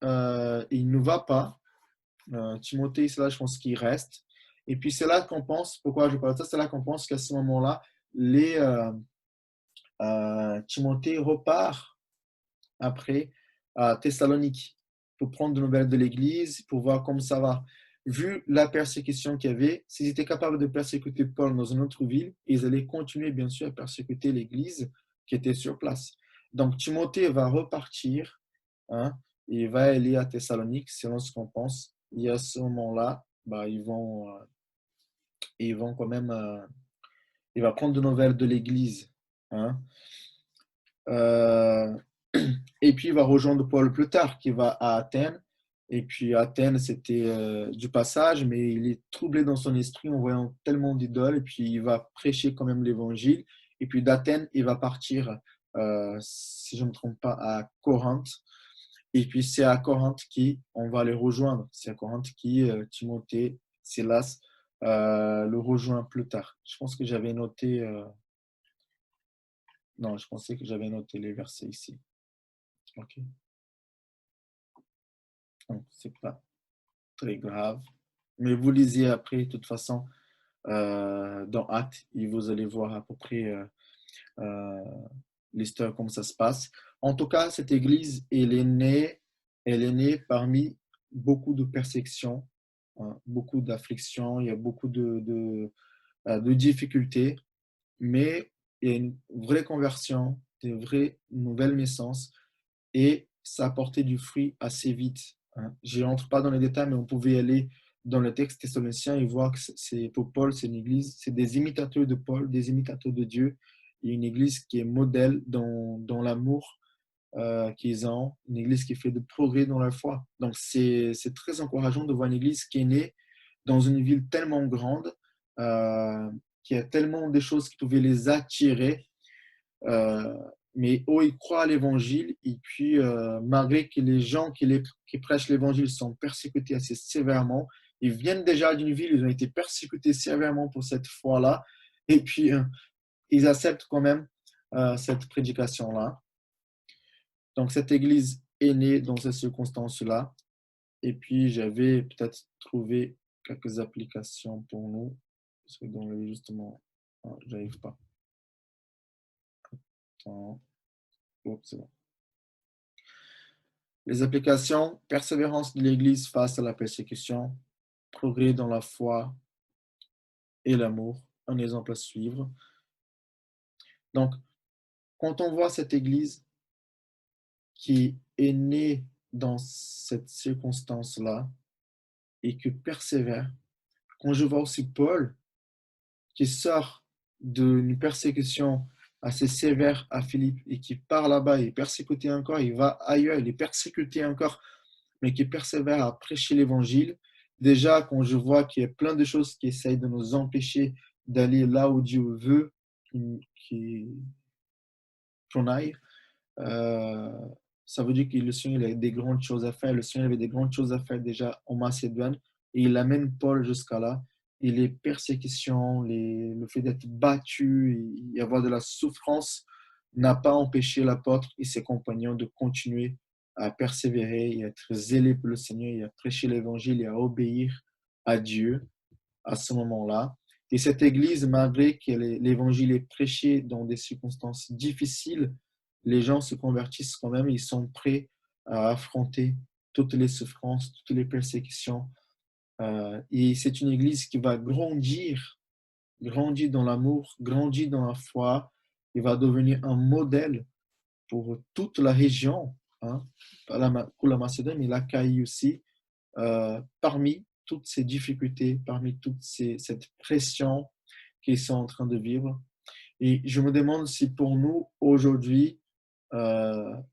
il ne va pas. Timothée, c'est là, je pense qu'il reste. Et puis c'est là qu'on pense, pourquoi je parle de ça, c'est là qu'on pense qu'à ce moment-là, Timothée repart après à Thessalonique pour prendre de nouvelles de l'Église, pour voir comment ça va. Vu la persécution qu'il y avait, s'ils étaient capables de persécuter Paul dans une autre ville, ils allaient continuer bien sûr à persécuter l'Église qui était sur place. Donc Timothée va repartir, hein, et il va aller à Thessalonique, selon ce qu'on pense. Et à ce moment-là, bah, ils vont quand même, il va prendre de nouvelles de l'Église. Hein. Euh, et puis il va rejoindre Paul plus tard, qui va à Athènes. Et puis Athènes, c'était du passage, mais il est troublé dans son esprit en voyant tellement d'idoles. Et puis il va prêcher quand même l'évangile. Et puis d'Athènes, il va partir, si je ne me trompe pas, à Corinthe. Et puis c'est à Corinthe qu'on va les rejoindre. C'est à Corinthe qui Timothée, Silas, le rejoint plus tard. Je pense que j'avais noté. Non, je pensais que j'avais noté les versets ici. Ok. Donc, c'est pas très grave. Mais vous lisez après, de toute façon, dans Actes, et vous allez voir à peu près euh, l'histoire, comment ça se passe. En tout cas, cette église, elle est née parmi beaucoup de persécutions, hein, beaucoup d'afflictions, il y a beaucoup de difficultés, mais il y a une vraie conversion, des vraies nouvelles naissances, et ça a porté du fruit assez vite. Hein. Je n'entre pas dans les détails, mais on pouvait aller dans le texte thessaloniciens et voir que c'est, pour Paul, c'est une église, c'est des imitateurs de Paul, des imitateurs de Dieu, et une église qui est modèle dans l'amour qu'ils ont, une église qui fait de progrès dans la foi. Donc c'est très encourageant de voir une église qui est née dans une ville tellement grande, qui a tellement de choses qui pouvaient les attirer, euh, mais eux, ils croient à l'évangile, et puis malgré que les gens qui prêchent l'évangile sont persécutés assez sévèrement, ils viennent déjà d'une ville, ils ont été persécutés sévèrement pour cette foi-là, et puis ils acceptent quand même cette prédication-là. Donc cette église est née dans ces circonstances-là, et puis j'avais peut-être trouvé quelques applications pour nous, parce que dans le justement, j'arrive pas. Attends. Oups, c'est bon. Les applications, persévérance de l'Église face à la persécution, progrès dans la foi et l'amour, un exemple à suivre. Donc, quand on voit cette Église qui est née dans cette circonstance-là et qui persévère, quand je vois aussi Paul qui sort d'une persécution assez sévère à Philippe et qui part là-bas, il est persécuté encore, il va ailleurs, il est persécuté encore, mais qui persévère à prêcher l'évangile. Déjà, quand je vois qu'il y a plein de choses qui essayent de nous empêcher d'aller là où Dieu veut qu'on aille, euh, ça veut dire que le Seigneur il avait des grandes choses à faire. Le Seigneur avait des grandes choses à faire déjà en Macédoine et il amène Paul jusqu'à là. Et les persécutions, le fait d'être battu, y avoir de la souffrance n'a pas empêché l'apôtre et ses compagnons de continuer à persévérer et à être zélés pour le Seigneur et à prêcher l'évangile et à obéir à Dieu à ce moment-là. Et cette église, malgré que l'évangile est prêché dans des circonstances difficiles, les gens se convertissent quand même, ils sont prêts à affronter toutes les souffrances, toutes les persécutions. Et c'est une église qui va grandir dans l'amour, grandir dans la foi, et va devenir un modèle pour toute la région, hein, pour la Macédoine et l'Achaïe aussi, parmi toutes ces difficultés, parmi cette pression qu'ils sont en train de vivre. Et je me demande si pour nous, aujourd'hui,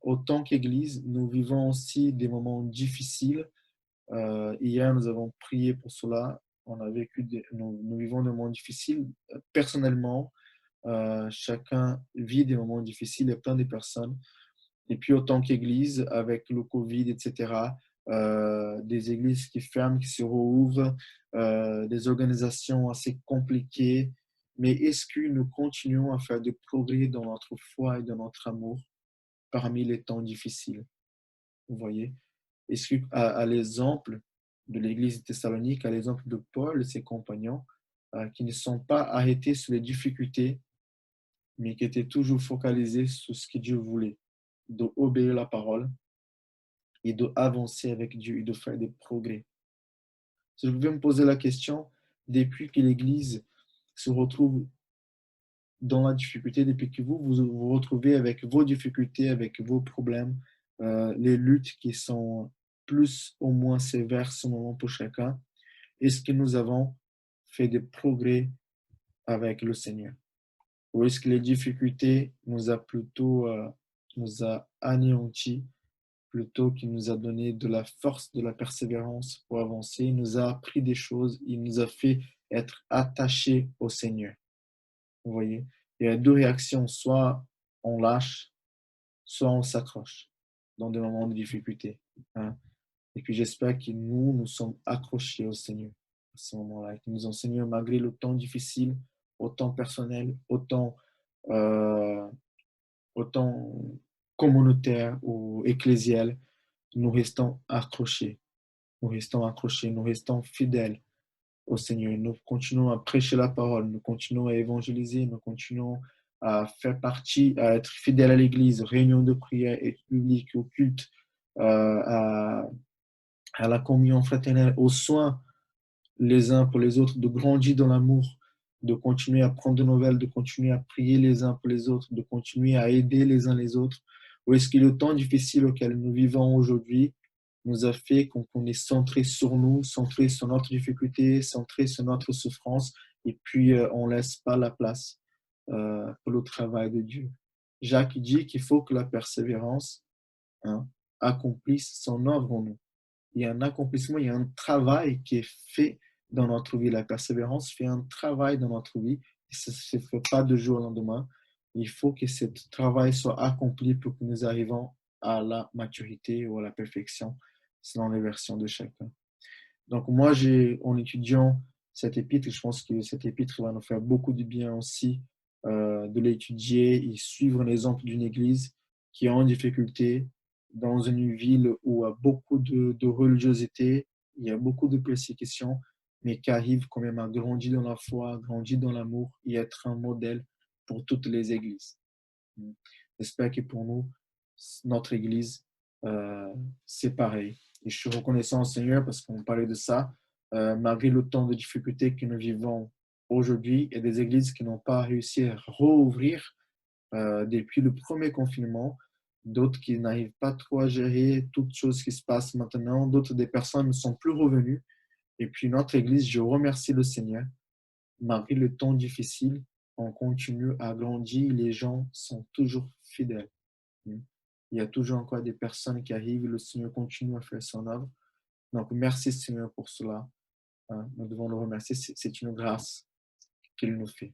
autant qu'Église, nous vivons aussi des moments difficiles. Hier, nous avons prié pour cela. On a vécu nous vivons des moments difficiles. Personnellement, chacun vit des moments difficiles. Il y a plein de personnes. Et puis, autant qu'Église, avec le Covid, etc., des églises qui ferment, qui se rouvrent, des organisations assez compliquées. Mais est-ce que nous continuons à faire des progrès dans notre foi et dans notre amour parmi les temps difficiles? Vous voyez? Est-ce qu'à l'exemple de l'église de Thessalonique, à l'exemple de Paul et ses compagnons, qui ne sont pas arrêtés sur les difficultés, mais qui étaient toujours focalisés sur ce que Dieu voulait, d'obéir la parole et d'avancer avec Dieu et de faire des progrès. Si je pouvais me poser la question, depuis que l'Église se retrouve dans la difficulté, depuis que vous retrouvez avec vos difficultés, avec vos problèmes, les luttes qui sont plus ou moins sévères ce moment pour chacun, est-ce que nous avons fait des progrès avec le Seigneur? Ou est-ce que les difficultés nous a anéantis plutôt qu'il nous a donné de la force, de la persévérance pour avancer. Il nous a appris des choses, il nous a fait être attachés au Seigneur. Vous voyez, il y a deux réactions, soit on lâche, soit on s'accroche dans des moments de difficulté, hein. Et puis j'espère que nous sommes accrochés au Seigneur à ce moment-là, qu'il nous enseigne malgré le temps difficile, autant personnel, euh, autant communautaire ou ecclésial, nous restons accrochés, nous restons fidèles au Seigneur. Nous continuons à prêcher la parole, nous continuons à évangéliser, nous continuons à faire partie, à être fidèles à l'Église, réunions de prière, études publiques, au culte, à la communion fraternelle, aux soins les uns pour les autres, de grandir dans l'amour, de continuer à prendre de nouvelles, de continuer à prier les uns pour les autres, de continuer à aider les uns les autres? Ou est-ce que le temps difficile auquel nous vivons aujourd'hui nous a fait qu'on est centré sur nous, centré sur notre difficulté, centré sur notre souffrance, et puis on ne laisse pas la place pour le travail de Dieu? Jacques dit qu'il faut que la persévérance, hein, accomplisse son œuvre en nous. Il y a un accomplissement, il y a un travail qui est fait dans notre vie. La persévérance fait un travail dans notre vie. Et ça ne se fait pas de jour au lendemain. Il faut que ce travail soit accompli pour que nous arrivions à la maturité ou à la perfection, selon les versions de chacun. Donc moi, en étudiant cet épître, je pense que cet épître va nous faire beaucoup de bien aussi de l'étudier et suivre l'exemple d'une église qui est en difficulté dans une ville où il y a beaucoup de religiosité, il y a beaucoup de persécutions, mais qui arrive quand même à grandir dans la foi, grandir dans l'amour et être un modèle pour toutes les églises. J'espère que pour nous, notre église, c'est pareil. Et je suis reconnaissant au Seigneur parce qu'on parlait de ça. Malgré le temps de difficulté que nous vivons aujourd'hui, il y a des églises qui n'ont pas réussi à rouvrir depuis le premier confinement, d'autres qui n'arrivent pas trop à gérer toutes choses qui se passent maintenant, d'autres des personnes ne sont plus revenues. Et puis notre église, je remercie le Seigneur. Malgré le temps difficile, on continue à grandir, les gens sont toujours fidèles. Il y a toujours encore des personnes qui arrivent, le Seigneur continue à faire son œuvre. Donc, merci Seigneur pour cela. Nous devons le remercier, c'est une grâce qu'il nous fait.